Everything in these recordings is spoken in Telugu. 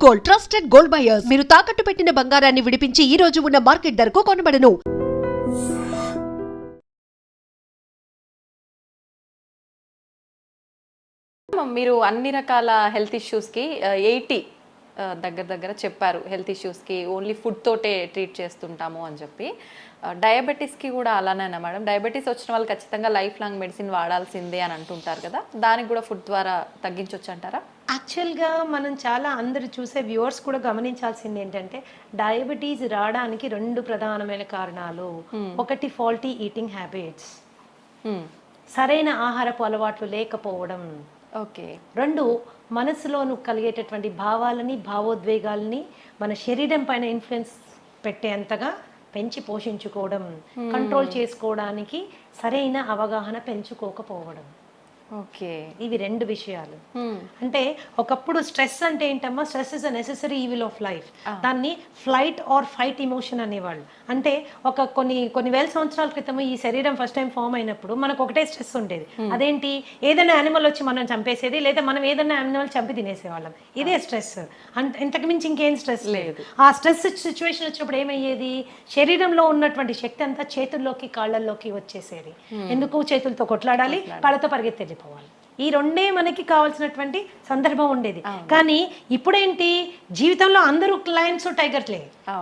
Gold, trusted gold buyers. మీరు తాకట్టు పెట్టిన బంగారాన్ని విడిపించి ఈ రోజు ఉన్న మార్కెట్ ధరకు కొనబడను. మీరు అన్ని రకాల హెల్త్ ఇష్యూస్కి 80 దగ్గర చెప్పారు. హెల్త్ ఇష్యూస్కి ఓన్లీ ఫుడ్ తోటే ట్రీట్ చేస్తుంటాము అని చెప్పి. డయాబెటీస్కి కూడా అలానేనా మేడం? డయాబెటీస్ వచ్చిన వాళ్ళు ఖచ్చితంగా లైఫ్ లాంగ్ మెడిసిన్ వాడాల్సిందే అని అంటుంటారు కదా, దానికి కూడా ఫుడ్ ద్వారా తగ్గించవచ్చు అంటారా? యాక్చువల్గా మనం చాలా అందరు చూసే వ్యూవర్స్ కూడా గమనించాల్సింది ఏంటంటే, డయాబెటీస్ రావడానికి 2 ప్రధానమైన కారణాలు. ఒకటి ఫాల్టీ ఈటింగ్ హ్యాబిట్స్, సరైన ఆహారపు అలవాట్లు లేకపోవడం. ఓకే. 2 మనసులోను కలిగేటటువంటి భావాలని, భావోద్వేగాలని మన శరీరం పైన ఇన్ఫ్లుయెన్స్ పెట్టేంతగా పెంచి పోషించుకోవడం, కంట్రోల్ చేసుకోవడానికి సరైన అవగాహన పెంచుకోకపోవడం. ఓకే. ఇవి 2 విషయాలు. అంటే ఒకప్పుడు స్ట్రెస్ అంటే ఏంటమ్మా, stress is a necessary evil of life. దాన్ని ఫ్లైట్ ఆర్ ఫైట్ ఇమోషన్ అనేవాళ్ళు. అంటే కొన్ని వేల సంవత్సరాల క్రితం ఈ శరీరం ఫస్ట్ టైం ఫామ్ అయినప్పుడు మనకు ఒకటే స్ట్రెస్ ఉండేది. అదేంటి, ఏదైనా యానిమల్ వచ్చి మనం చంపేసేది, లేదా మనం ఏదైనా యానిమల్ చంపి తినేసేవాళ్ళం. ఇదే స్ట్రెస్. ఇంతకు మించి ఇంకేం స్ట్రెస్ లేదు. ఆ స్ట్రెస్ సిచ్యువేషన్ వచ్చినప్పుడు ఏమయ్యేది, శరీరంలో ఉన్నటువంటి శక్తి అంతా చేతుల్లోకి కాళ్ళల్లోకి వచ్చేసేది. ఎందుకు, చేతులతో కొట్లాడాలి, కాళ్ళతో పరిగెత్తేది పోవాలి. ఈ 2 మనకి కావాల్సినటువంటి సందర్భం ఉండేది. కానీ ఇప్పుడేంటి, జీవితంలో అందరూ లయన్స్ టైగర్లే.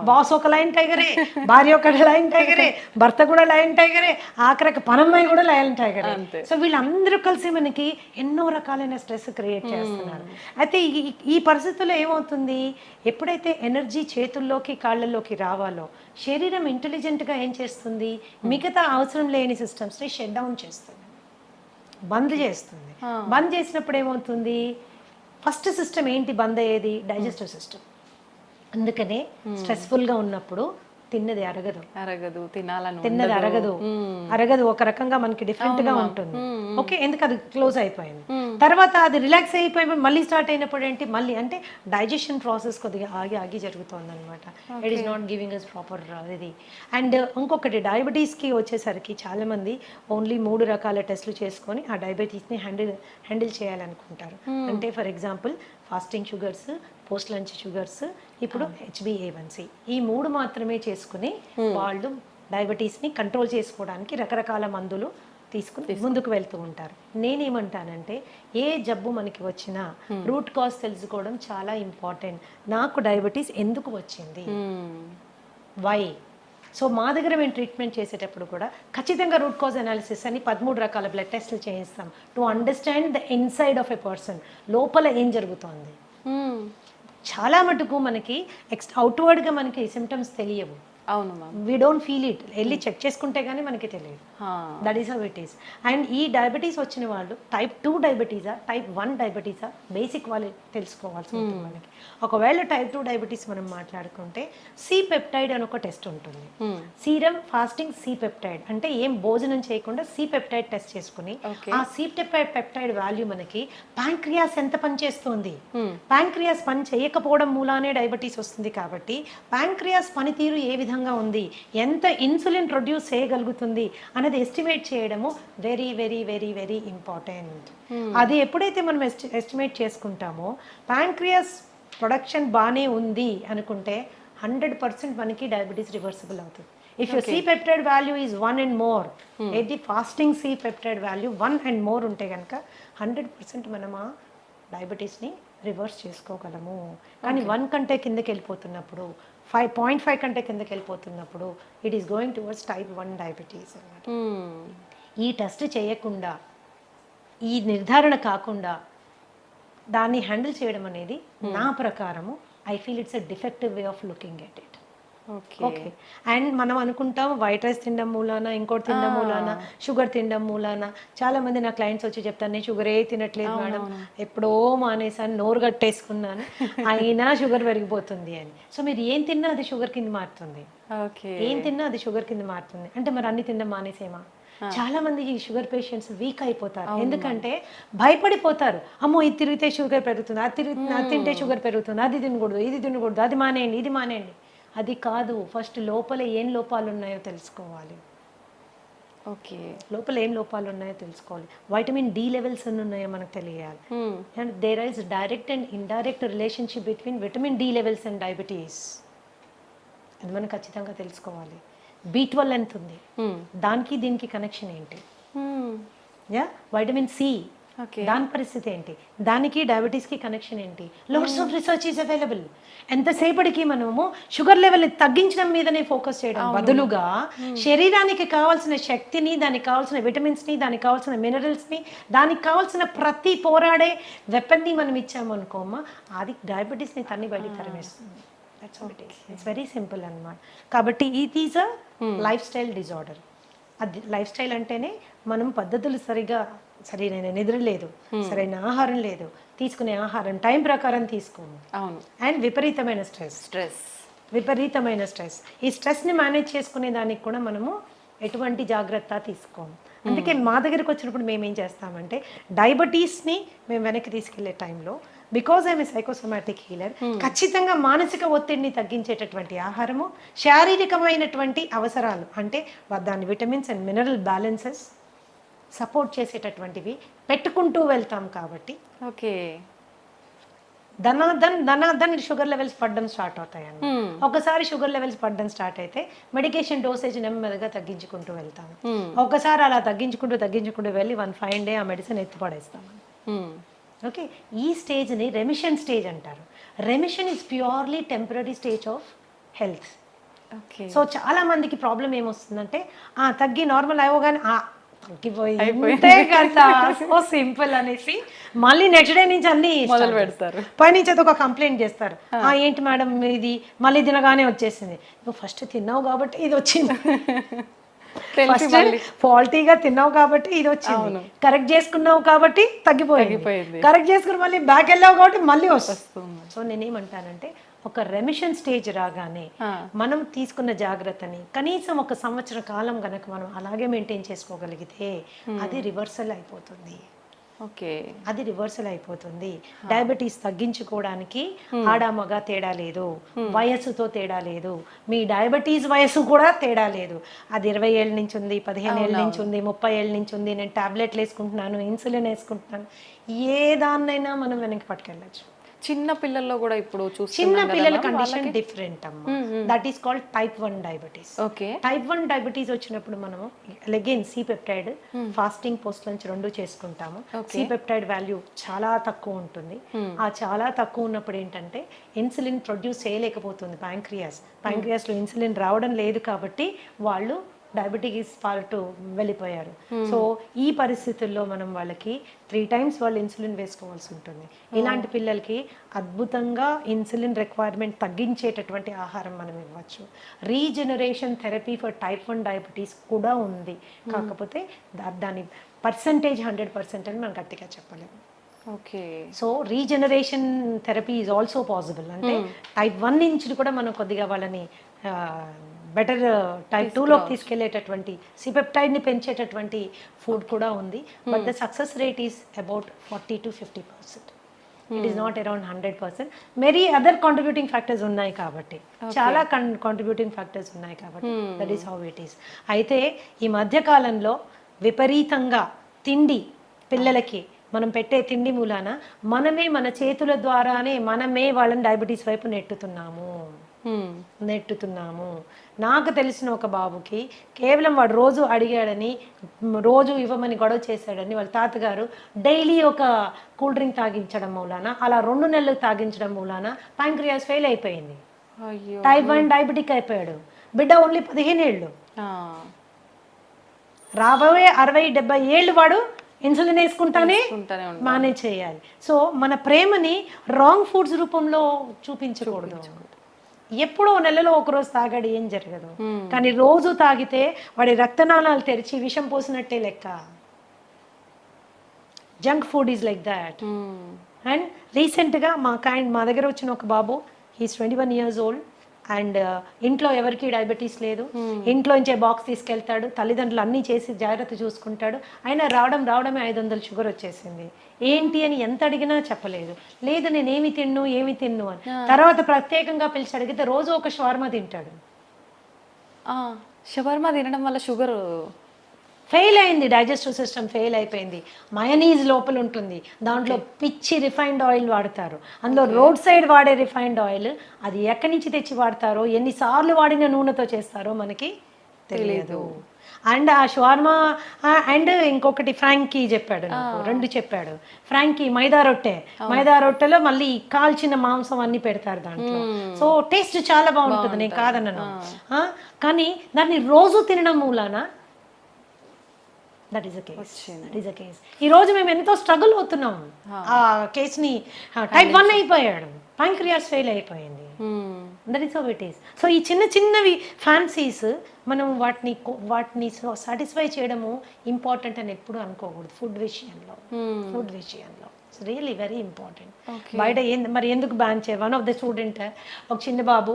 బాస్ ఒక లయన్ టైగరే, భార్య ఒక లయన్ టైగరే, భర్త కూడా లయన్ టైగరే, ఆఖరికి పనమ్మాయి కూడా లయన్ టైగరే. సో వీళ్ళందరూ కలిసి మనకి ఎన్నో రకాలైన స్ట్రెస్ క్రియేట్ చేస్తున్నారు. అయితే ఈ పరిస్థితుల్లో ఏమవుతుంది, ఎప్పుడైతే ఎనర్జీ చేతుల్లోకి కాళ్ళల్లోకి రావాలో, శరీరం ఇంటెలిజెంట్గా ఏం చేస్తుంది, మిగతా అవసరం లేని సిస్టమ్స్ని షట్ డౌన్ చేస్తుంది, బంద్ చేస్తుంది. బంద్ చేసినప్పుడు ఏమవుతుంది, ఫస్ట్ సిస్టమ్ ఏంటి బంద్ అయ్యేది, డైజెస్టివ్ సిస్టమ్. అందుకనే స్ట్రెస్ఫుల్గా ఉన్నప్పుడు తిన్నది తిన్నది అరగదు, ఒక రకంగా మనకి డిఫరెంట్ గా ఉంటుంది. ఓకే, ఎందుకు అది క్లోజ్ అయిపోయింది. తర్వాత అది రిలాక్స్ అయిపోయి మళ్ళీ స్టార్ట్ అయినప్పుడు ఏంటి, మళ్ళీ అంటే డైజెషన్ ప్రాసెస్ కొద్దిగా ఆగి జరుగుతుంది అనమాట. It is not giving us proper ఇది. అండ్ ఇంకొకటి, డయాబెటీస్కి వచ్చేసరికి చాలా మంది ఓన్లీ 3 రకాల టెస్టులు చేసుకొని ఆ డయాబెటీస్ని హ్యాండిల్ చేయాలనుకుంటారు. అంటే for example fasting sugars, post lunch sugars, ఇప్పుడు HbA1c, ఈ 3 మాత్రమే చేసుకుని వాళ్ళు డయాబెటీస్ని కంట్రోల్ చేసుకోవడానికి రకరకాల మందులు తీసుకుని ముందుకు వెళ్తూ ఉంటారు. నేనేమంటానంటే, ఏ జబ్బు మనకి వచ్చినా రూట్ కాజ్ తెలుసుకోవడం చాలా ఇంపార్టెంట్. నాకు డయాబెటీస్ ఎందుకు వచ్చింది, వై. సో మా దగ్గర మేము ట్రీట్మెంట్ చేసేటప్పుడు కూడా ఖచ్చితంగా రూట్ కాజ్ అనాలిసిస్ అని 13 రకాల బ్లడ్ టెస్ట్లు చేయిస్తాం, to understand the inside of a person, లోపల ఏం జరుగుతోంది. చాలా మటుకు మనకి అవుట్వర్డ్గా మనకి సిమ్టమ్స్ తెలియవు. అవును ma'am, we don't feel it. వెళ్ళి చెక్ చేసుకుంటే కానీ మనకి తెలియదు. That is how it is. And ఈ డయాబెటీస్ వచ్చిన వాళ్ళు టైప్ 2 డయాబెటీసా, టైప్ 1 డయాబెటీసా, బేసిక్ వాళ్ళు తెలుసుకోవాల్సి ఉంటుంది మనకి. ఒకవేళ టైప్ 2 డయాబెటీస్ మనం మాట్లాడుకుంటే సి పెప్టైడ్ అని ఒక టెస్ట్ ఉంటుంది. సీరం ఫాస్టింగ్ సి పెప్టైడ్ అంటే ఏం భోజనం చేయకుండా సి పెప్టైడ్ టెస్ట్ చేసుకుని ఆ సి పెప్టైడ్ వాల్యూ మనకి ప్యాంక్రియాస్ ఎంత పనిచేస్తుంది, ప్యాంక్రియాస్ పని చేయకపోవడం మూలానే డయాబెటీస్ వస్తుంది. కాబట్టి ప్యాంక్రియాస్ పనితీరు ఏ విధంగా ఉంది, ఎంత ఇన్సులిన్ ప్రొడ్యూస్ చేయగలుగుతుంది అనేది ఎస్టిమేట్ చేయడము very very very very important. అది ఎప్పుడైతే మనం ఎస్టిమేట్ చేసుకుంటామో, ప్యాంక్రియాస్ ప్రొడక్షన్ బాగానే ఉంది అనుకుంటే 100% మనకి డయాబెటీస్ రివర్సిబుల్ అవుతుంది. If your C peptide value is 1 and more, ఏది fasting C peptide value 1 and more ఉంటే కనుక 100% మనం ఆ డయాబెటీస్ని రివర్స్ చేసుకోగలము. కానీ 1 కంటే కిందకి వెళ్ళిపోతున్నప్పుడు, 5.5 కంటే కిందకి వెళ్ళిపోతున్నప్పుడు it is going towards type 1 diabetes అన్నమాట. ఈ టెస్ట్ చేయకుండా, ఈ నిర్ధారణ కాకుండా దాన్ని హ్యాండిల్ చేయడం అనేది నా ప్రకారము I feel it's a defective way of looking at it. Okay. And మనం అనుకుంటాం వైట్ రైస్ తినడం మూలాన, ఇంకోటి తినడం మూలాన, షుగర్ తినడం మూలాన. చాలా మంది నా క్లయింట్స్ వచ్చి చెప్తాను, నేను షుగర్ తినట్లేదు మేడం, ఎప్పుడో మానేసాను, నోరు కట్టేసుకున్నాను, అయినా షుగర్ పెరిగిపోతుంది అని. సో మీరు ఏం తిన్నా అది షుగర్ కింద మారుతుంది, ఏం తిన్నా అది షుగర్ కింద మారుతుంది. అంటే మరి అన్ని తినడం మానేసేమా? చాలా మంది ఈ షుగర్ పేషెంట్స్ వీక్ అయిపోతారు. ఎందుకంటే భయపడిపోతారు, అమ్మో ఇది తిరిగితే షుగర్ పెరుగుతుంది, అది తింటే షుగర్ పెరుగుతుంది, అది తినకూడదు, ఇది తినకూడదు, అది మానేయండి, ఇది మానేయండి. అది కాదు, ఫస్ట్ లోపల ఏం లోపాలు ఉన్నాయో తెలుసుకోవాలి. ఓకే. లోపల ఏం లోపాలు ఉన్నాయో తెలుసుకోవాలి. వైటమిన్ డి లెవెల్స్ ఎన్ని ఉన్నాయో మనకు తెలియాలి. And there is direct and indirect relationship between vitamin D levels and diabetes. అది మనం ఖచ్చితంగా తెలుసుకోవాలి. B12 ఎంత ఉంది, దానికి దీనికి కనెక్షన్ ఏంటి, వైటమిన్ సి దాని పరిస్థితి ఏంటి, దానికి డయాబెటీస్కి కనెక్షన్ ఏంటి. Lots of research is available. ఎంతసేపటికి మనము షుగర్ లెవెల్ని తగ్గించడం మీదనే ఫోకస్ చేయడం బదులుగా శరీరానికి కావాల్సిన శక్తిని, దానికి కావాల్సిన విటమిన్స్ని, దానికి కావాల్సిన మినరల్స్ని, దానికి కావాల్సిన ప్రతి పోరాడే వెపన్ని మనం ఇచ్చాము అనుకోమా, అది డయాబెటీస్ని తన్ని బయటికి తరిమేస్తుంది. That's what it is. It's very simple అన్నమాట. కాబట్టి it is a lifestyle disorder. అది లైఫ్ స్టైల్ అంటేనే మనం పద్ధతులు సరైన నిద్ర లేదు, సరైన ఆహారం లేదు, తీసుకునే ఆహారం టైం ప్రకారం తీసుకోము, అవును, అండ్ విపరీతమైన స్ట్రెస్. ఈ స్ట్రెస్ని మేనేజ్ చేసుకునే దానికి కూడా మనము ఎటువంటి జాగ్రత్త తీసుకోము. అందుకే మా దగ్గరికి వచ్చినప్పుడు మేము ఏం చేస్తామంటే డయాబెటీస్ని మేము వెనక్కి తీసుకెళ్లే టైంలో, because I'm a psychosomatic healer, ఖచ్చితంగా మానసిక ఒత్తిడిని తగ్గించేటటువంటి ఆహారము, శారీరకమైనటువంటి అవసరాలు అంటే దాని vitamins and mineral balances support చేసేటటువంటివి పెట్టుకుంటూ వెళ్తాం. కాబట్టి ఓకే, ధనాధన్ షుగర్ లెవెల్స్ పడడం స్టార్ట్ అవుతాయండి. ఒకసారి షుగర్ లెవెల్స్ పడడం స్టార్ట్ అయితే మెడికేషన్ డోసేజ్ నెమ్మదిగా తగ్గించుకుంటూ వెళ్తాము. ఒకసారి అలా తగ్గించుకుంటూ వెళ్ళి 1 fine day ఆ మెడిసిన్ ఎత్తిపడేస్తాము. ఓకే, ఈ స్టేజ్ని రెమిషన్ స్టేజ్ అంటారు. Remission is purely temporary stage of health. So చాలా మందికి ప్రాబ్లం ఏమొస్తుందంటే తగ్గి నార్మల్ అవ్వగానే తగ్గిపోయిందే కదా, సో సింపుల్ అనేసి మళ్ళీ నెక్స్ట్ డే నుంచి అన్ని మొదలు పెడతారు. పైనుంచి అది ఒక కంప్లైంట్ చేస్తారు, ఏంటి మేడం ఇది మళ్ళీ తినగానే వచ్చేసింది. నువ్వు ఫస్ట్ తిన్నావు కాబట్టి ఇది వచ్చింది, ఫస్ట్ ఫాల్టీగా తిన్నావు కాబట్టి ఇది వచ్చింది, కరెక్ట్ చేసుకున్నావు కాబట్టి తగ్గిపోయింది, కరెక్ట్ చేసుకుని మళ్ళీ బ్యాక్ వెళ్ళావు కాబట్టి మళ్ళీ వస్తుంది. సో నేనేమంటానంటే ఒక రెమిషన్ స్టేజ్ రాగానే మనం తీసుకున్న జాగ్రత్తని కనీసం 1 సంవత్సర కాలం కనుక మనం అలాగే మెయింటైన్ చేసుకోగలిగితే అది రివర్సల్ అయిపోతుంది. ఓకే, అది రివర్సల్ అయిపోతుంది. డయాబెటీస్ తగ్గించుకోవడానికి ఆడామగ తేడా లేదు, వయస్సుతో తేడా లేదు, మీ డయాబెటీస్ వయస్సు కూడా తేడా లేదు. అది 20 ఏళ్ళ నుంచి ఉంది, 15 ఏళ్ళ నుంచి ఉంది, 30 ఏళ్ళ నుంచి ఉంది, నేను టాబ్లెట్లు వేసుకుంటున్నాను, ఇన్సులిన్ వేసుకుంటున్నాను, ఏ దాన్నైనా మనం వెనక్కి పట్టుకెళ్ళచ్చు. చిన్న పిల్లల్లో కూడా ఇప్పుడు చిన్న పిల్లల కండిషన్ డిఫరెంట్ అమ్మా. That is called type 1 diabetes. Okay, type 1 diabetes వచ్చినప్పుడు మనము again C peptide fasting post lunch 2 చేసుకుంటాము. సి పెప్టైడ్ వాల్యూ చాలా తక్కువ ఉంటుంది. ఆ చాలా తక్కువ ఉన్నప్పుడు ఏంటంటే ఇన్సులిన్ ప్రొడ్యూస్ చేయలేకపోతుంది ప్యాంక్రియాస్ లో ఇన్సులిన్ రావడం లేదు కాబట్టి వాళ్ళు డయాబెటీస్ పార్ట్ వెళ్ళిపోయారు. సో ఈ పరిస్థితుల్లో మనం వాళ్ళకి 3 times వాళ్ళు ఇన్సులిన్ వేసుకోవాల్సి ఉంటుంది. ఇలాంటి పిల్లలకి అద్భుతంగా ఇన్సులిన్ రిక్వైర్మెంట్ తగ్గించేటటువంటి ఆహారం మనం ఇవ్వచ్చు. Regeneration therapy for type 1 diabetes కూడా ఉంది. కాకపోతే దాని పర్సంటేజ్ 100% అని మనం గట్టిగా చెప్పలేము. Okay, so regeneration therapy is also possible. అంటే టైప్ 1 నుంచి కూడా మనం కొద్దిగా వాళ్ళని బెటర్ టైప్ 2లోకి తీసుకెళ్లేటటువంటి సిపెప్టైడ్ని పెంచేటటువంటి ఫుడ్ కూడా ఉంది. But the success rate is about 40 to 50%. It is not around 100%. Many other contributing factors ఉన్నాయి కాబట్టి, చాలా కాంట్రిబ్యూటింగ్ ఫ్యాక్టర్స్ ఉన్నాయి కాబట్టి that is how it is. అయితే ఈ మధ్య కాలంలో విపరీతంగా తిండి పిల్లలకి మనం పెట్టే తిండి మూలాన మనమే మన చేతుల ద్వారానే మనమే వాళ్ళని డయాబెటీస్ వైపు నెట్టుతున్నాము. నాకు తెలిసిన ఒక బాబుకి కేవలం వాడు రోజు అడిగాడని, రోజు ఇవ్వమని గొడవ చేశాడని వాళ్ళ తాతగారు డైలీ ఒక కూల్ డ్రింక్ తాగించడం మూలాన, అలా 2 నెలలు తాగించడం మూలాన ప్యాంక్రియాస్ ఫెయిల్ అయిపోయింది. టైప్ 1 డయాబెటిక్ అయిపోయాడు. బిడ్డ ఓన్లీ 15 ఏళ్ళు. రాబోయే 60-70 ఏళ్ళు వాడు ఇన్సులిన్ వేసుకుంటానే మేనేజ్ చేయాలి. సో మన ప్రేమని రాంగ్ ఫుడ్స్ రూపంలో చూపించకూడదు. ఎప్పుడో నెలలో ఒకరోజు తాగాడు ఏం జరగదు, కానీ రోజు తాగితే వాడి రక్తనాళాలు తెరిచి విషం పోసినట్టే లెక్క. Junk food is like that. And రీసెంట్గా మా దగ్గర వచ్చిన ఒక బాబు, హీస్ 21 years old, అండ్ ఇంట్లో ఎవరికి డయాబెటీస్ లేదు. ఇంట్లోంచే బాక్స్ తీసుకెళ్తాడు, తల్లిదండ్రులు అన్నీ చేసి జాగ్రత్త చూసుకుంటాడు. అయినా రావడమే 500 షుగర్ వచ్చేసింది. ఏంటి అని ఎంత అడిగినా చెప్పలేదు. లేదు నేను ఏమి తిన్ను అని. తర్వాత ప్రత్యేకంగా పిలిచి అడిగితే రోజు ఒక షవర్మా తింటాడు. షవర్మా తినడం వల్ల షుగర్ ఫెయిల్ అయింది, డైజెస్టివ్ సిస్టమ్ ఫెయిల్ అయిపోయింది. మయనీస్ లోపల ఉంటుంది, దాంట్లో పిచ్చి రిఫైన్డ్ ఆయిల్ వాడతారు. అందులో రోడ్ సైడ్ వాడే రిఫైన్డ్ ఆయిల్ అది ఎక్కడి నుంచి తెచ్చి వాడతారో, ఎన్నిసార్లు వాడిన నూనెతో చేస్తారో మనకి తెలియదు. అండ్ ఆ షవర్మా అండ్ ఇంకొకటి ఫ్రాంకీ చెప్పాడు నాకు, 2 చెప్పాడు. ఫ్రాంకీ మైదా రొట్టెలో మళ్ళీ కాల్చిన మాంసం అన్ని పెడతారు దాంట్లో. సో టేస్ట్ చాలా బాగుంటుంది, నేను కాదన్నాను. కానీ దాన్ని రోజు తినడం మూలాన దట్ ఈస్ అ కేస్. ఈ రోజు మేము ఎంతో స్ట్రగుల్ అవుతున్నాం. ఆ కేసుని టైప్ 1 అయిపోయాడు, ప్యాంక్రియాస్ ఫెయిల్ అయిపోయింది. That is how it is. So ఈ చిన్నవి ఫ్యాన్సీస్ మనం వాటిని సాటిస్ఫై చేయడము ఇంపార్టెంట్ అని ఎప్పుడు అనుకోకూడదు. ఫుడ్ విషయంలో ఇట్స్ రియల్లీ వెరీ ఇంపార్టెంట్. బయట మరి ఎందుకు బ్యాన్ చేయ, వన్ ఆఫ్ ద స్టూడెంట్, ఒక చిన్న బాబు,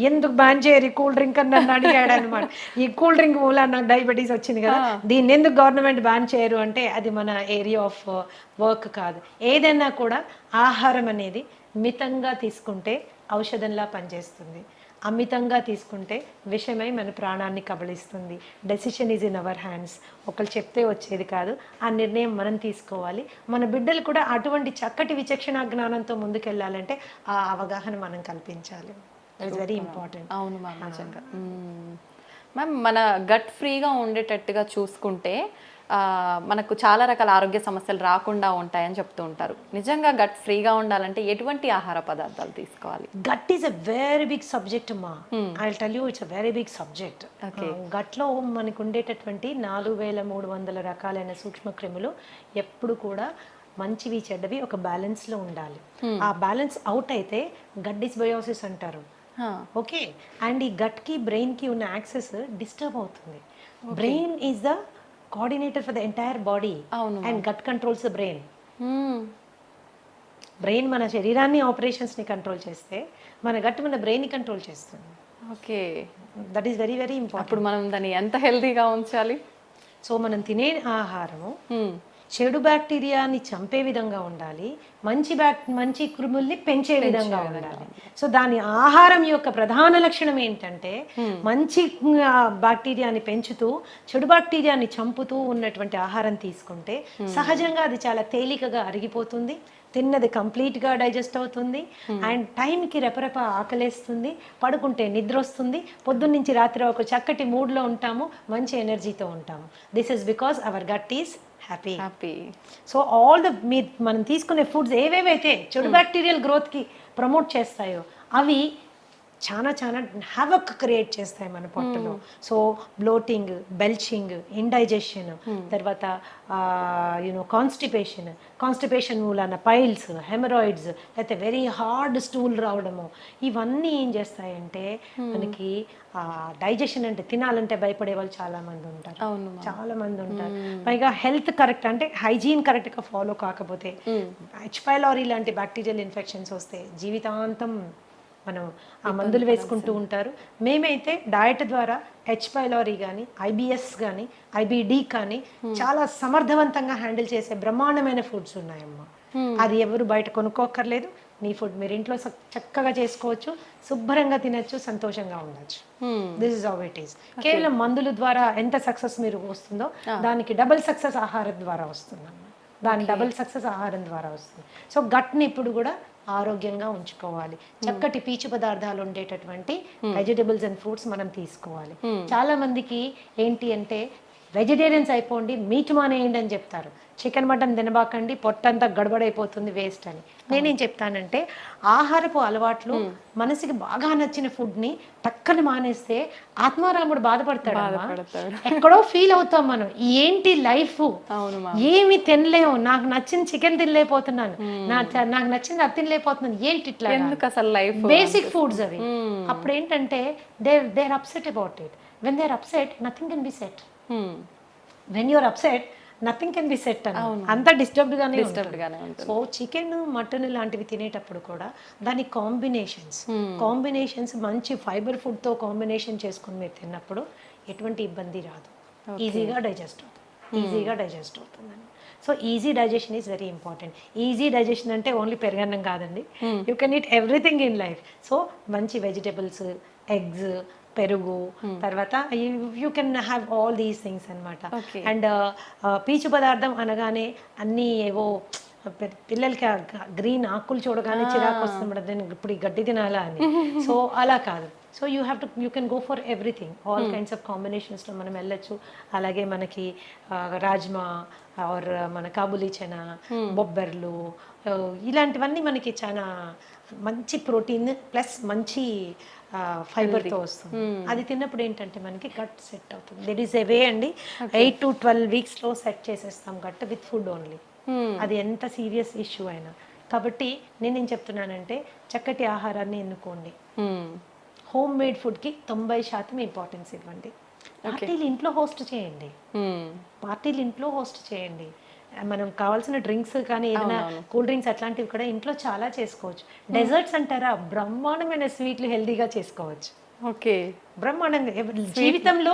ఎందుకు బ్యాన్ చేయరు కూల్ డ్రింక్ అని నన్ను అడిగాడు అనమాట. ఈ కూల్ డ్రింక్ మూల నాకు డయాబెటీస్ వచ్చింది కదా, దీన్ని ఎందుకు గవర్నమెంట్ బ్యాన్ చేయరు అంటే అది మన ఏరియా ఆఫ్ వర్క్ కాదు. ఏదైనా కూడా ఆహారం అనేది మితంగా తీసుకుంటే ఔషధంలా పనిచేస్తుంది, అమితంగా తీసుకుంటే విషమై మన ప్రాణాన్ని కబళిస్తుంది. Decision is in our hands. ఒకళ్ళు చెప్తే వచ్చేది కాదు, ఆ నిర్ణయం మనం తీసుకోవాలి. మన బిడ్డలు కూడా అటువంటి చక్కటి విచక్షణ జ్ఞానంతో ముందుకెళ్ళాలంటే ఆ అవగాహన మనం కల్పించాలి. That is very important. అవును మ్యామ్, నిజంగా. మ్యామ్, మన గట్ ఫ్రీగా ఉండేటట్టుగా చూసుకుంటే మనకు చాలా రకాల ఆరోగ్య సమస్యలు రాకుండా ఉంటాయని చెప్తూ ఉంటారు. నిజంగా గట్ ఫ్రీగా ఉండాలంటే ఎటువంటి ఆహార పదార్థాలు తీసుకోవాలి? Gut is a very big subject అమ్మా. I will tell you, it's a very big subject. గట్లో మనకు ఉండేటటువంటి 4300 రకాలైన సూక్ష్మ క్రిములు ఎప్పుడు కూడా మంచివి చెడ్డవి ఒక బ్యాలెన్స్లో ఉండాలి. ఆ బ్యాలెన్స్ అవుట్ అయితే గట్ డిస్బయోసిస్ అంటారు. ఓకే, అండ్ ఈ గట్కి బ్రెయిన్కి ఉన్న యాక్సెస్ డిస్టర్బ్ అవుతుంది. Brain is the coordinator for the entire body and gut controls the brain. Brain మన శరీరాన్ని ఆపరేషన్స్ని కంట్రోల్ చేస్తే మన గట్ మన బ్రెయిన్ని కంట్రోల్ చేస్తుంది. Okay, that is very very important. అప్పుడు మనం దాన్ని ఎంత హెల్తీగా ఉంచాలి? సో మనం తినే ఆహారము చెడు బ్యాక్టీరియాని చంపే విధంగా ఉండాలి, మంచి క్రిముల్ని పెంచే విధంగా ఉండాలి. సో దాని ఆహారం యొక్క ప్రధాన లక్షణం ఏంటంటే మంచి బ్యాక్టీరియాని పెంచుతూ చెడు బ్యాక్టీరియాని చంపుతూ ఉన్నటువంటి ఆహారం తీసుకుంటే సహజంగా అది చాలా తేలికగా అరిగిపోతుంది, తిన్నది కంప్లీట్గా డైజెస్ట్ అవుతుంది, అండ్ టైంకి రెపరెప ఆకలేస్తుంది, పడుకుంటే నిద్ర వస్తుంది, పొద్దున్నుంచి రాత్రి ఒక చక్కటి మూడ్లో ఉంటాము, మంచి ఎనర్జీతో ఉంటాము. This is because our gut is happy. So all the మనం తీసుకునే ఫుడ్స్ ఏవేవైతే చెడు బ్యాక్టీరియల్ గ్రోత్కి ప్రమోట్ చేస్తాయో అవి చాలా హ్యావక్ క్రియేట్ చేస్తాయి మన పొట్టలో. సో బ్లోటింగ్, బెల్చింగ్, ఇండైజెషన్, తర్వాత కాన్స్టిపేషన్ మూలాన పైల్స్, హెమరాయిడ్స్, లేకపోతే వెరీ హార్డ్ స్టూల్ రావడము, ఇవన్నీ ఏం చేస్తాయంటే మనకి డైజెషన్ అంటే తినాలంటే భయపడే వాళ్ళు చాలా మంది ఉంటారు. పైగా హెల్త్ కరెక్ట్ అంటే హైజీన్ కరెక్ట్గా ఫాలో కాకపోతే హెచ్ పైలోరీ లాంటి బ్యాక్టీరియల్ ఇన్ఫెక్షన్స్ వస్తే జీవితాంతం మనం ఆ మందులు వేసుకుంటూ ఉంటారు. మేమైతే డయట్ ద్వారా హెచ్ పైలోరీ కానీ, ఐబిఎస్ కానీ, ఐబిడి కానీ చాలా సమర్థవంతంగా హ్యాండిల్ చేసే బ్రహ్మాండమైన ఫుడ్స్ ఉన్నాయమ్మా. అది ఎవరు బయట కొనుక్కోక్కర్లేదు. మీ ఫుడ్ మీరు ఇంట్లో చక్కగా చేసుకోవచ్చు, శుభ్రంగా తినచ్చు, సంతోషంగా ఉండొచ్చు. This is how it is. కేవలం మందుల ద్వారా ఎంత సక్సెస్ మీరు వస్తుందో దానికి డబుల్ సక్సెస్ ఆహారం ద్వారా వస్తుందమ్మా. డబుల్ సక్సెస్ ఆహారం ద్వారా వస్తుంది. సో గట్ని ఇప్పుడు కూడా ఆరోగ్యంగా ఉంచుకోవాలి. చక్కటి పీచు పదార్థాలు ఉండేటటువంటి వెజిటబుల్స్ అండ్ ఫ్రూట్స్ మనం తీసుకోవాలి. చాలా మందికి ఏంటి అంటే వెజిటేరియన్స్ అయిపోండి, మీట్ మానేయండి అని చెప్తారు. చికెన్ మటన్ తినబాకండి, పొట్టంతా గడబడైపోతుంది, వేస్ట్ అని. నేనేం చెప్తానంటే ఆహారపు అలవాట్లు మనసుకి బాగా నచ్చిన ఫుడ్ని టక్కన మానేస్తే ఆత్మారాముడు బాధపడతాడు. ఎక్కడో ఫీల్ అవుతాం మనం, ఏంటి లైఫ్, ఏమి తినలేము, నాకు నచ్చిన చికెన్ తినలేకపోతున్నాను, నాకు నచ్చింది అది తినలేకపోతున్నాను, ఏంటి ఇట్లా, బేసిక్ ఫుడ్స్ అవి. అప్పుడు ఏంటంటే they are upset about it. When they are upset nothing can be set. When you're upset nothing can be set అని అంతా డిస్టర్బ్డ్గానే ఉంటుంది. సో చికెన్, మటన్ లాంటివి తినేటప్పుడు కూడా దాని కాంబినేషన్స్ మంచి ఫైబర్ ఫుడ్తో కాంబినేషన్ చేసుకుని మీరు తిన్నప్పుడు ఎటువంటి ఇబ్బంది రాదు, ఈజీగా డైజెస్ట్ అవుతుంది. So easy digestion is very important. Easy digestion అంటే ఓన్లీ పెరుగన్నం కాదండి, you can eat everything in life. So మంచి వెజిటబుల్స్, ఎగ్స్, పెరుగు, తర్వాత you can have all these things అనమాట. Okay. అండ్ పీచు పదార్థం అనగానే అన్నీ ఏవో పిల్లలకి గ్రీన్ ఆకులు చూడగానే చిరాకు వస్తుంది, నేను ఇప్పుడు ఈ గడ్డి తినాలా అని. సో అలా కాదు. So you can go for everything, all kinds of కాంబినేషన్స్లో మనం వెళ్ళొచ్చు. అలాగే మనకి రాజ్మా ఆర్ మన కాబూలీ చనా, బొబ్బర్లు, ఇలాంటివన్నీ మనకి చాలా మంచి ప్రోటీన్ ప్లస్ మంచి ఫైబర్తో వస్తుంది. అది తిన్నప్పుడు ఏంటంటే మనకి గట్ సెట్ అవుతుంది. దెర్ ఈస్ ఎ వే అండి, 8 to 12 weeksలో సెట్ చేసేస్తాం గట్ విత్ ఫుడ్ ఓన్లీ. అది ఎంత సీరియస్ ఇష్యూ అయినా. కాబట్టి నేనేం చెప్తున్నానంటే చక్కటి ఆహారాన్ని ఎన్నుకోండి. హోమ్ మేడ్ ఫుడ్కి 90% ఇంపార్టెన్స్ ఇవ్వండి. పార్టీలు ఇంట్లో హోస్ట్ చేయండి, పార్టీలు ఇంట్లో హోస్ట్ చేయండి. మనం కావాల్సిన డ్రింక్స్ కానీ ఏదైనా కూల్ డ్రింక్స్ అట్లాంటివి కూడా ఇంట్లో చాలా చేసుకోవచ్చు. డెజర్ట్స్ అంటారా, బ్రహ్మాండమైన స్వీట్లు హెల్దీగా చేసుకోవచ్చు. ఓకే, బ్రహ్మాండంగా. జీవితంలో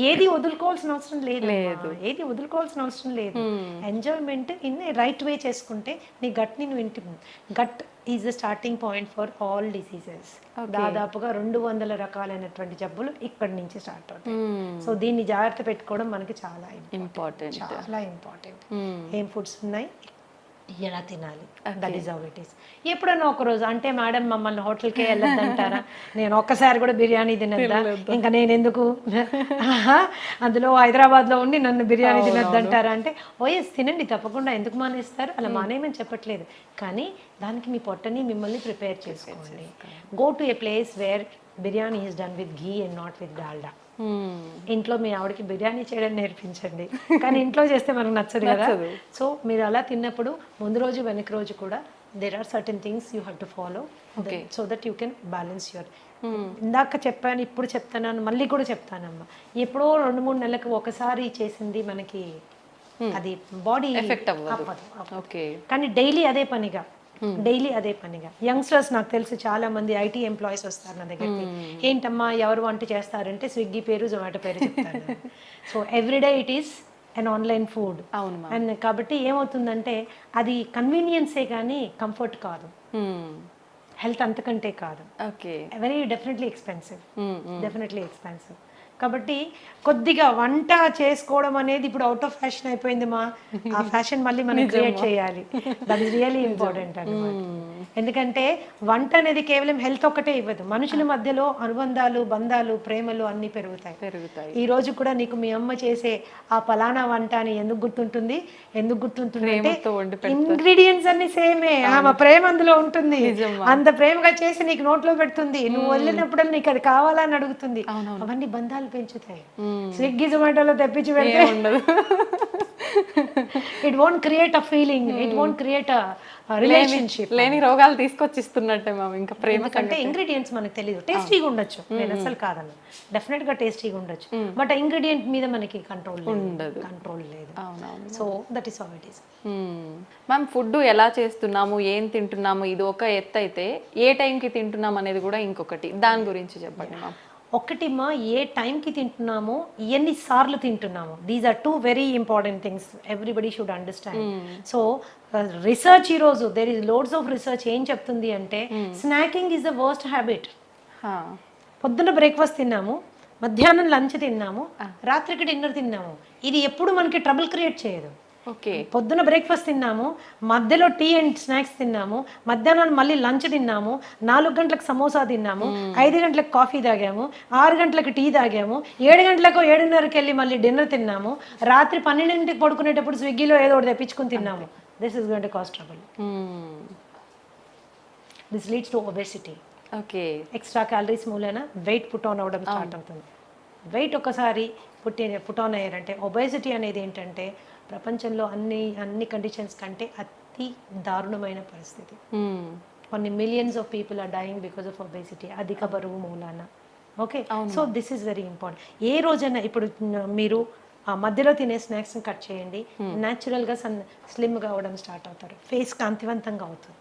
ఏది వదులుకోవాల్సిన అవసరం లేదు, ఏది వదులుకోవాల్సిన అవసరం లేదు. ఎంజాయ్మెంట్ ఇన్ రైట్ వే చేసుకుంటే నీ గట్ని నువ్వు gut is the starting point for all diseases. దాదాపుగా 200 రకాలైనటువంటి జబ్బులు ఇక్కడి నుంచి స్టార్ట్ అవుతాయి. సో దీన్ని జాగ్రత్త పెట్టుకోవడం మనకి చాలా ఇంపార్టెంట్, చాలా ఇంపార్టెంట్. ఏం ఫుడ్స్ ఉన్నాయి, ఎలా తినాలి, that is how it is. ఎప్పుడన్నా ఒక రోజు అంటే మేడం మమ్మల్ని హోటల్కే వెళ్ళొద్దంటారా, నేను ఒక్కసారి కూడా బిర్యానీ తినద్దా, ఇంకా నేను ఎందుకు అందులో హైదరాబాద్లో ఉండి నన్ను బిర్యానీ తినొద్దంటారా అంటే ఓఎస్ తినండి తప్పకుండా, ఎందుకు మానేస్తారు, అలా మానేయమని చెప్పట్లేదు. కానీ దానికి మీ పొట్టని మిమ్మల్ని ప్రిపేర్ చేసుకోండి. Go to A place where biryani is done with ghee and not with Dalda. ఇంట్లో మీ ఆవిడకి బిర్యానీ చేయడం నేర్పించండి, కానీ ఇంట్లో చేస్తే మనకు నచ్చదు కదా. సో మీరు అలా తిన్నప్పుడు ముందు రోజు వెనక రోజు కూడా there are certain things you have to follow so that you can balance your. ఇందాక చెప్పాను, ఇప్పుడు చెప్తాను, మళ్ళీ కూడా చెప్తానమ్మా, ఎప్పుడో 2-3 నెలలకు ఒకసారి చేసింది మనకి అది బాడీ ఎఫెక్ట్ అవ్వదు. కానీ డైలీ అదే పనిగా యంగ్స్టర్స్ నాకు తెలుసు చాలా మంది ఐటీ ఎంప్లాయీస్ వస్తారు నా దగ్గరికి, ఏంటమ్మా ఎవరు వంట చేస్తారంటే స్విగ్గీ పేరు జొమాటో పేరు చెప్తారు. So everyday it is and online food. And కాబట్టి ఏమవుతుందంటే అది కన్వీనియన్సే కానీ కంఫర్ట్ కాదు, హెల్త్ అంతకంటే కాదు. Very definitely expensive. కాబట్టి కొద్దిగా వంట చేసుకోవడం అనేది ఇప్పుడు అవుట్ ఆఫ్ ఫ్యాషన్ అయిపోయింది మా, ఆ ఫ్యాషన్ మళ్ళీ మనం క్రియేట్ చేయాలి. దట్ ఈస్ రియల్లీ ఇంపార్టెంట్ అన్నమాట. ఎందుకంటే వంట అనేది కేవలం హెల్త్ ఒక్కటే ఇవ్వదు, మనుషుల మధ్యలో అనుబంధాలు, బంధాలు, ప్రేమలు అన్ని పెరుగుతాయి. ఈ రోజు కూడా నీకు మీ అమ్మ చేసే ఆ పలానా వంట అని ఎందుకు గుర్తుంటుంది అంటే ఇంగ్రీడియంట్స్ అన్ని సేమే, ఆమె ప్రేమ అందులో ఉంటుంది. అంత ప్రేమగా చేసి నీకు నోట్లో పెడుతుంది, నువ్వు వెళ్ళినప్పుడు నీకు అది కావాలని అడుగుతుంది. అవన్నీ బంధాలు పెంచుతాయి. స్విగ్గీ జొమాటోలో తెప్పించి పెడితే it won't create a feeling, it won't create a relationship. లేని రోగాలు తీసుకొచ్చిస్తున్నట్టే మ్యామ్. ఇంకా ప్రేమ కంటే ఇంగ్రీడియంట్స్ మనకు తెలియదు. టేస్టీగా ఉండొచ్చు, నేను అసలు కాదన్న, డెఫినెట్ గా టేస్టీగా ఉండొచ్చు, బట్ ఇంగ్రీడియంట్ మీద మనకి కంట్రోల్ లేదు. So that is how it is. Ma'am food ఎలా చేస్తున్నాము, ఏం తింటున్నాము, ఇది ఒక ఎత్తు అయితే ఏ టైంకి తింటున్నాం అనేది కూడా ఇంకొకటి, దాని గురించి చెప్పండి మ్యామ్. ఒకటిమా ఏ టైంకి తింటున్నామో, ఎన్నిసార్లు తింటున్నామో, these are 2 very important things everybody should understand. So research ఈరోజు there is loads of research ఏం చెప్తుంది అంటే snacking is the worst habit. పొద్దున్న బ్రేక్ఫాస్ట్ తిన్నాము, మధ్యాహ్నం లంచ్ తిన్నాము, రాత్రికి డిన్నర్ తిన్నాము, ఇది ఎప్పుడు మనకి ట్రబుల్ క్రియేట్ చేయదు. పొద్దున బ్రేక్ఫాస్ట్ తిన్నాము, మధ్యలో టీ అండ్ స్నాక్స్ తిన్నాము, మధ్యాహ్నం మళ్ళీ లంచ్ తిన్నాము, 4 గంటలకు సమోసా తిన్నాము, 5 గంటలకు కాఫీ తాగాము, 6 గంటలకు టీ తాగాము, 7 గంటలకు 7:30కి వెళ్ళి మళ్ళీ డిన్నర్ తిన్నాము, రాత్రి 12ంటికి పడుకునేటప్పుడు స్విగ్గీలో ఏదో ఒకటి తెప్పించుకుని తిన్నాము. This is going to cause trouble. This leads to obesity. Extra calories మూలన వెయిట్ పుట్ ఆన్ అవ్వడం స్టార్ట్ అవుతుంది. వెయిట్ ఒకసారి పుట్ ఆన్ అయ్యారంటే, ఒబెసిటీ అనేది ఏంటంటే ప్రపంచంలో అన్ని కండిషన్స్ కంటే అతి దారుణమైన పరిస్థితి. కొన్ని millions of people are dying because of obesity, అధిక బరువు మూలాన. Okay, so this is very important. ఏ రోజైనా ఇప్పుడు మీరు ఆ మధ్యలో తినే స్నాక్స్ కట్ చేయండి, న్యాచురల్గా స్లిమ్గా అవ్వడం స్టార్ట్ అవుతారు, ఫేస్ కాంతివంతంగా అవుతుంది.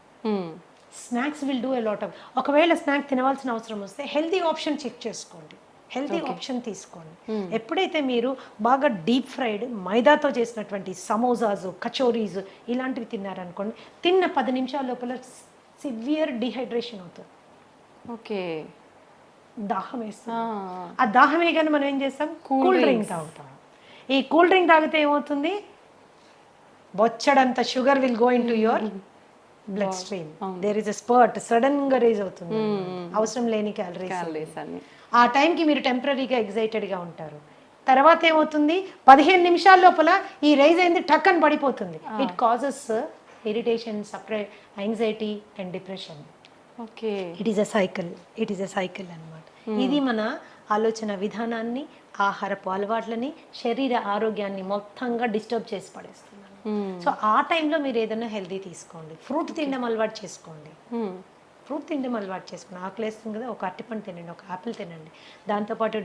Snacks will do a lot of. ఒకవేళ స్నాక్ తినవలసిన అవసరం వస్తే హెల్తీ ఆప్షన్ చెక్ చేసుకోండి, హెల్తీ ఆప్షన్ తీసుకోండి. ఎప్పుడైతే మీరు బాగా డీప్ ఫ్రైడ్ మైదాతో చేసినటువంటి సమోసాస్, కచోరీస్ ఇలాంటివి తిన్నారనుకోండి, తిన్న 10 నిమిషాల లోపల సివియర్ డిహైడ్రేషన్ అవుతుంది. దాహం వేస్తుంది. ఆ దాహం వేయగానే మనం ఏం చేస్తాం, కూల్ డ్రింక్ తాగుతాం. ఈ కూల్ డ్రింక్ తాగితే ఏమవుతుంది, బొచ్చడంత sugar will go into your bloodstream. There is a spurt, sudden గా రేజ్ అవుతుంది, అవసరం లేని క్యాలరీస్. ఆ టైంకి మీరు టెంపరీగా ఎగ్జైటెడ్గా ఉంటారు. తర్వాత ఏమవుతుంది, 15 నిమిషాల లోపల ఈ రైజ్ అయింది టక్ అని పడిపోతుంది. It causes irritation, anxiety and depression. Okay, it is a cycle అన్నమాట. ఇది మన ఆలోచన విధానాన్ని, ఆహారపు అలవాట్లని, శరీర ఆరోగ్యాన్ని మొత్తంగా డిస్టర్బ్ చేసి పడేస్తుంది. సో ఆ టైంలో మీరు ఏదైనా హెల్దీ తీసుకోండి, ఫ్రూట్ తినడం అలవాటు చేసుకోండి. ఆకలి వేస్తుంది కదా, ఒక అరటిపండు తినండి, ఒక ఆపిల్ తినండి, దాంతోపాటు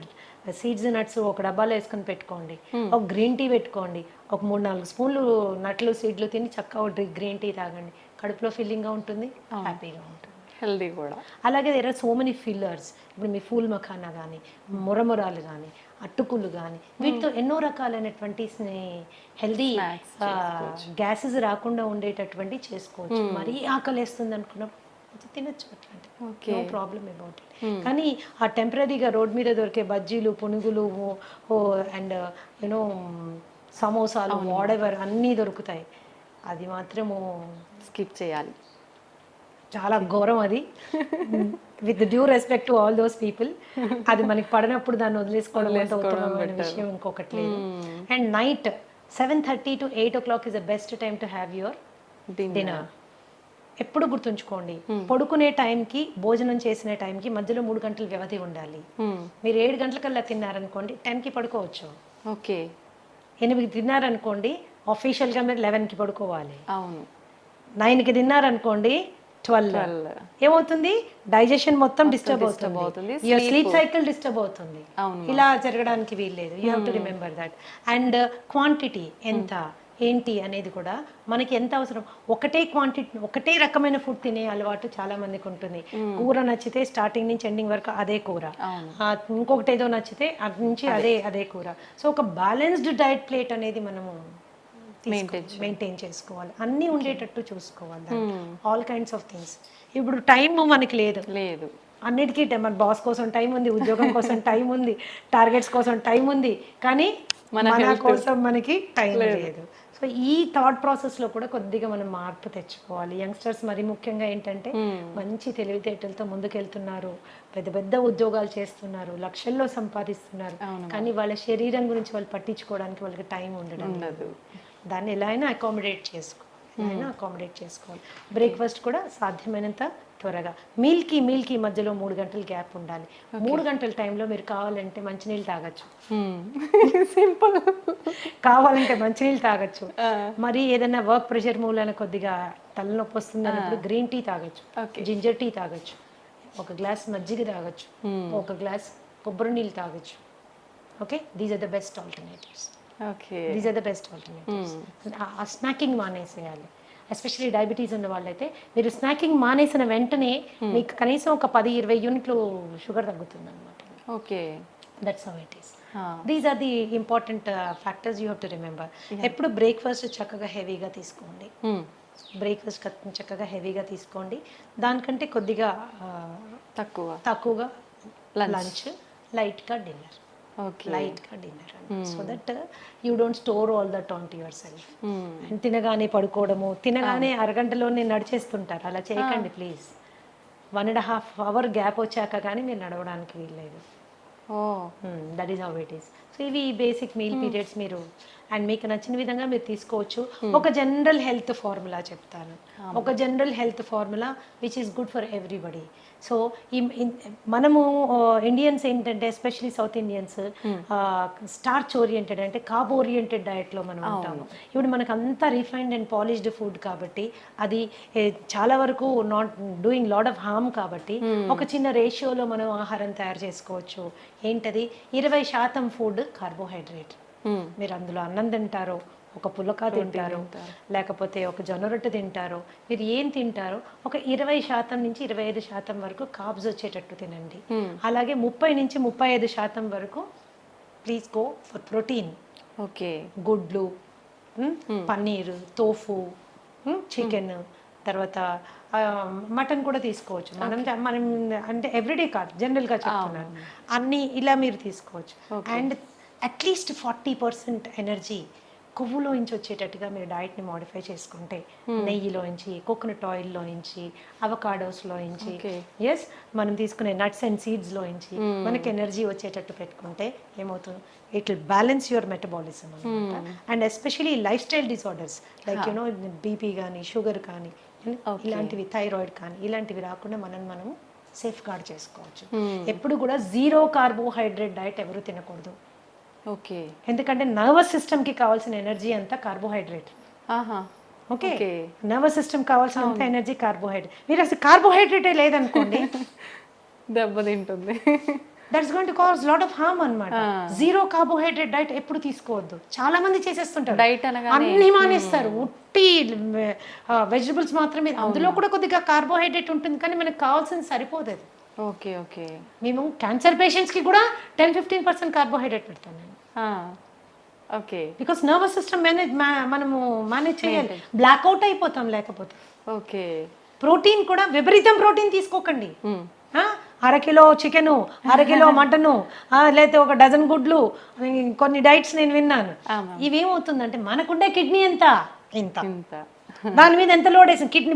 సీడ్స్ నట్స్ ఒక డబ్బాలో వేసుకొని పెట్టుకోండి, ఒక గ్రీన్ టీ పెట్టుకోండి, ఒక 3-4 స్పూన్లు నట్లు సీడ్లు తిని చక్కగా గ్రీన్ టీ తాగండి. కడుపులో ఫీలింగ్గా ఉంటుంది, హ్యాపీగా ఉంటుంది, హెల్దీ కూడా. అలాగే there are so many fillers. ఇప్పుడు మీ ఫూల్ మఖానా కానీ, మురమురాలు కానీ, అట్టుకులు కానీ, వీటితో ఎన్నో రకాలైనటువంటి హెల్దీ గ్యాసెస్ రాకుండా ఉండేటటువంటి చేసుకోవచ్చు. మరీ ఆకలి వేస్తుంది అనుకున్నప్పుడు తినచ్చు, అట్లాంటి నో ప్రాబ్లమ్ అబౌట్ ఇట్. కానీ ఆ టెంపరీగా రోడ్ మీద దొరికే బజ్జీలు, పునుగులు అండ్ యూనో సమోసాలు, వాడెవర్ అన్నీ దొరుకుతాయి, అది మాత్రము స్కిప్ చేయాలి. చాలా ఘోరం అది. With due respect to all those people, అది మనకి పడినప్పుడు దాన్ని వదిలేసుకోవడం ఉత్తమమైన విషయం ఇంకొకటి లేదు. And night 7:30 to 8 o'clock is the best time to have your dinner. ఎప్పుడు గుర్తుంచుకోండి, పడుకునే టైంకి, భోజనం చేసిన టైంకి మధ్యలో 3 గంటల వ్యవధి ఉండాలి. మీరు 7 గంటలకల్లా తిన్నారనుకోండి, 10కి పడుకోవచ్చు. ఓకే, 8కి తిన్నారనుకోండి, ఆఫీషియల్గా మీరు 11కి పడుకోవాలి. అవును. 9కి తిన్నారనుకోండి, 12 ఏమవుతుంది, డైజెషన్ మొత్తం డిస్టర్బ్ అవుతుంది, యువర్ స్లీప్ సైకిల్ డిస్టర్బ్ అవుతుంది. ఇలా జరగడానికి వీల్లేదు. You have to remember that. And quantity ఎంత ఏంటి అనేది కూడా మనకి ఎంత అవసరం. ఒకటే రకమైన ఫుడ్ తినే అలవాటు చాలా మందికి ఉంటుంది. కూర నచ్చితే స్టార్టింగ్ నుంచి ఎండింగ్ వరకు అదే కూర, ఇంకొకటి ఏదో నచ్చితే అటు నుంచి అదే కూర. సో ఒక బ్యాలెన్స్డ్ డైట్ ప్లేట్ అనేది మనము మెయింటైన్ చేసుకోవాలి, అన్నీ ఉండేటట్టు చూసుకోవాలి, ఆల్ కైండ్స్ ఆఫ్ థింగ్స్. ఇప్పుడు టైం మనకి లేదు, అన్నిటికీ మన బాస్ కోసం టైం ఉంది, ఉద్యోగం కోసం టైం ఉంది, టార్గెట్స్ కోసం టైం ఉంది, కానీ మన కోసం మనకి టైం లేదు. సో ఈ థాట్ ప్రాసెస్లో కూడా కొద్దిగా మనం మార్పు తెచ్చుకోవాలి. యంగ్స్టర్స్ మరి ముఖ్యంగా ఏంటంటే మంచి తెలివితేటలతో ముందుకెళ్తున్నారు, పెద్ద పెద్ద ఉద్యోగాలు చేస్తున్నారు, లక్షల్లో సంపాదిస్తున్నారు, కానీ వాళ్ళ శరీరం గురించి వాళ్ళు పట్టించుకోవడానికి వాళ్ళకి టైం ఉండదు. దాన్ని ఎలా అయినా అకామిడేట్ చేసుకోవాలి. బ్రేక్ఫాస్ట్ కూడా సాధ్యమైనంత త్వరగా, మీల్కి మధ్యలో 3 గంటల గ్యాప్ ఉండాలి. 3 గంటల టైంలో మీరు కావాలంటే మంచినీళ్ళు తాగొచ్చు, సింపుల్. కావాలంటే మంచినీళ్ళు తాగొచ్చు. మరి ఏదైనా వర్క్ ప్రెషర్ మూలన కొద్దిగా తలనొప్పి వస్తుంది అన్నప్పుడు గ్రీన్ టీ తాగొచ్చు, జింజర్ టీ తాగొచ్చు, ఒక గ్లాస్ మజ్జిగ తాగొచ్చు, ఒక గ్లాస్ కొబ్బరి నీళ్ళు తాగొచ్చు. Okay, these are the best alternatives. ఆ స్నాకింగ్ మానేసేయాలి. ఎస్పెషల్లీ డయాబెటీస్ ఉన్న వాళ్ళైతే మీరు స్నాకింగ్ మానేసిన వెంటనే మీకు కనీసం ఒక 10-20 యూనిట్లు షుగర్ తగ్గుతుంది అనమాట. Okay, that's how it is. These are the important factors you have to remember. ఎప్పుడు బ్రేక్ఫాస్ట్ చక్కగా హెవీగా తీసుకోండి, దానికంటే కొద్దిగా తక్కువగా లంచ్, లైట్గా dinner. So that you don't store all that on to yourself. And తినగానే పడుకోవడము, తినగానే అరగంటలోనే నడిచేస్తుంటారు, అలా చేయకండి ప్లీజ్. 1.5 hour గ్యాప్ వచ్చాక కానీ మీరు నడవడానికి వీల్లేదు. That is how it is. So ఇవి బేసిక్ మీల్ పీరియడ్స్ మీరు అండ్ మీకు నచ్చిన విధంగా మీరు తీసుకోవచ్చు. ఒక జనరల్ హెల్త్ ఫార్ములా చెప్తాను, ఒక general health formula which is good for everybody. So మనము ఇండియన్స్ ఏంటంటే, especially south Indians, starch oriented అంటే కార్బ్ ఓరియంటెడ్ డయట్లో మనం ఉంటాము. ఇప్పుడు మనకు అంతా రిఫైన్డ్ అండ్ పాలిష్డ్ ఫుడ్ కాబట్టి అది చాలా వరకు not doing lot of harm. కాబట్టి ఒక చిన్న రేషియోలో మనం ఆహారం తయారు చేసుకోవచ్చు. ఏంటది, 20% ఫుడ్ కార్బోహైడ్రేట్. మీరు అందులో అన్నం తింటారో, ఒక పులక తింటారు, లేకపోతే ఒక జొన్న రొట్టె తింటారు, మీరు ఏం తింటారో ఒక 20% నుంచి 25% వరకు కార్బ్స్ వచ్చేటట్టు తినండి. అలాగే 30 నుంచి 35% వరకు please go for protein. Okay, గుడ్లు, పన్నీరు, తోఫు, చికెన్, తర్వాత మటన్ కూడా తీసుకోవచ్చు. మనం అంటే ఎవ్రీడే కాదు, జనరల్గా చెప్తున్నాను. అన్నీ ఇలా మీరు తీసుకోవచ్చు. అండ్ అట్లీస్ట్ 40% ఎనర్జీ కొవ్వులోంచి వచ్చేటట్టుగా మీరు డైట్ని మోడిఫై చేసుకుంటే, నెయ్యిలోంచి, కోకోనట్ ఆయిల్లోంచి, అవకాడోస్లోంచి, ఎస్ మనం తీసుకునే నట్స్ అండ్ సీడ్స్లోంచి మనకి ఎనర్జీ వచ్చేటట్టు పెట్టుకుంటే ఏమవుతుంది, it will balance your metabolism అనమాట. And especially lifestyle disorders like you know BP కానీ, షుగర్ కానీ, ఇలాంటివి, థైరాయిడ్ కానీ, ఇలాంటివి రాకుండా మనం సేఫ్ గార్డ్ చేసుకోవచ్చు. ఎప్పుడు కూడా జీరో కార్బోహైడ్రేట్ డైట్ ఎవరు తినకూడదు. ఓకే, ఎందుకంటే నర్వస్ సిస్టమ్కి కావాల్సిన ఎనర్జీ అంతా కార్బోహైడ్రేట్. ఓకే, నర్వస్ సిస్టమ్ కావాల్సినంత ఎనర్జీ కార్బోహైడ్రేట్. మీరు అసలు కార్బోహైడ్రేటే లేదనుకోండి, దెబ్బతింటుంది. That's going to cause lot of harm అన్నమాట. జీరో కార్బోహైడ్రేట్ డైట్ ఎప్పుడు తీసుకోవద్దు. చాలా మంది చేసేస్తుంటారు, డైట్ అన్ని మానేస్తారు, ఉట్టి వెజిటబుల్స్ మాత్రమే. అందులో కూడా కొద్దిగా కార్బోహైడ్రేట్ ఉంటుంది, కానీ మనకు కావాల్సింది సరిపోదు అది. ఓకే ఓకే, మేము క్యాన్సర్ పేషెంట్స్కి కూడా 10-15% కార్బోహైడ్రేట్ పెడతాను నేను. ఓకే, బికాస్ నర్వస్ సిస్టమ్ మనము మేనేజ్ చేయాలి, బ్లాక్అవుట్ అయిపోతాం లేకపోతే. ఓకే, ప్రోటీన్ కూడా విపరీతం ప్రోటీన్ తీసుకోకండి. 1/2 కిలో చికెను, 1/2 కిలో మటను, లేకపోతే 1 డజన్ గుడ్లు, కొన్ని డైట్స్ నేను విన్నాను. ఇవేమవుతుందంటే మనకుండే కిడ్నీ ఎంత ఇంత, దాని మీద ఎంత లోడ్ వేసింది కిడ్నీ,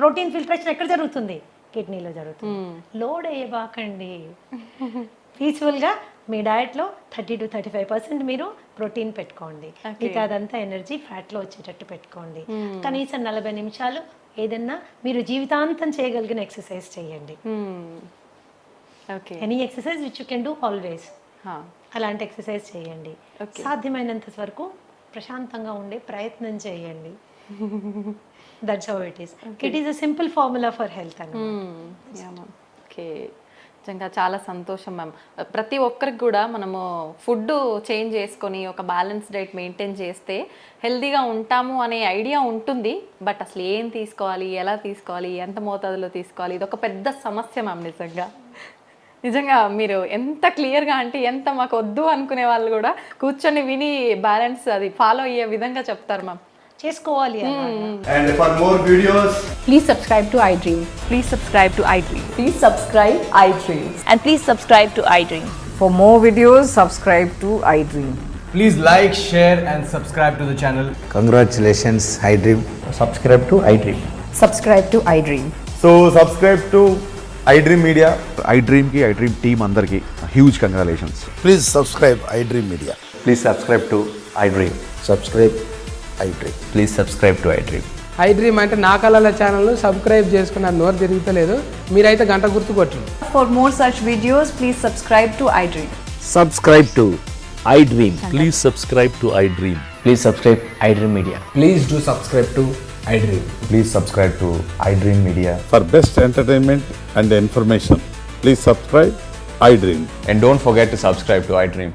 ప్రోటీన్ ఫిల్ట్రేషన్ ఎక్కడ జరుగుతుంది, కిడ్నీలో జరుగుతుంది. లోడ్ వేయబాకండి. పీస్ఫుల్గా మీ డయట్లో 30-35% మీరు ప్రోటీన్ పెట్టుకోండి. మిగతా అదంతా ఎనర్జీ ఫ్యాట్లో వచ్చేటట్టు పెట్టుకోండి. కనీసం 40 నిమిషాలు ఏదన్నా మీరు జీవితాంతం చేయగలిగిన ఎక్సర్సైజ్ చేయండి. Any exercise which you can do always, అలాంటి ఎక్సర్సైజ్ చేయండి. సాధ్యమైనంత వరకు ప్రశాంతంగా ఉండే ప్రయత్నం చేయండి. That's how it is. It is a simple formula for health అన్నమాట. ఓకే, నిజంగా చాలా సంతోషం మ్యామ్. ప్రతి ఒక్కరికి కూడా మనము ఫుడ్ చేంజ్ చేసుకొని ఒక బ్యాలెన్స్ డైట్ మెయింటైన్ చేస్తే హెల్తీగా ఉంటాము అనే ఐడియా ఉంటుంది. బట్ అసలు ఏం తీసుకోవాలి, ఎలా తీసుకోవాలి, ఎంత మోతాదులో తీసుకోవాలి, ఇది ఒక పెద్ద సమస్య మ్యామ్. నిజంగా మీరు ఎంత క్లియర్గా, అంటే ఎంత మాకు వద్దు అనుకునే వాళ్ళు కూడా కూర్చొని విని బ్యాలెన్స్ అది ఫాలో అయ్యే విధంగా చెప్తారు మ్యామ్. చేసుకోవాలి. And for more videos, Please subscribe to iDream. Please subscribe to iDream. Please subscribe iDream. And please subscribe to iDream. For more videos, subscribe to iDream. please like, share and subscribe to the channel. Congratulations, iDream. Subscribe to iDream. Subscribe to iDream. So subscribe to iDream Media. iDream ki iDream team andarki huge congratulations. Please subscribe iDream Media. Please subscribe to iDream. Subscribe iDream. Please subscribe to iDream. iDream అంటే నా కళల ఛానల్ సబ్స్క్రైబ్ చేసుకున్న నోరు తిరుగుతలేదు, మీరైతే గంట గుర్తు కొట్టండి. For more such videos, please subscribe to iDream. Subscribe to iDream. Please subscribe to iDream. Please subscribe iDream Media. Please do subscribe to iDream. Please subscribe to iDream Media. For best entertainment and information, please subscribe iDream. And don't forget to subscribe to iDream.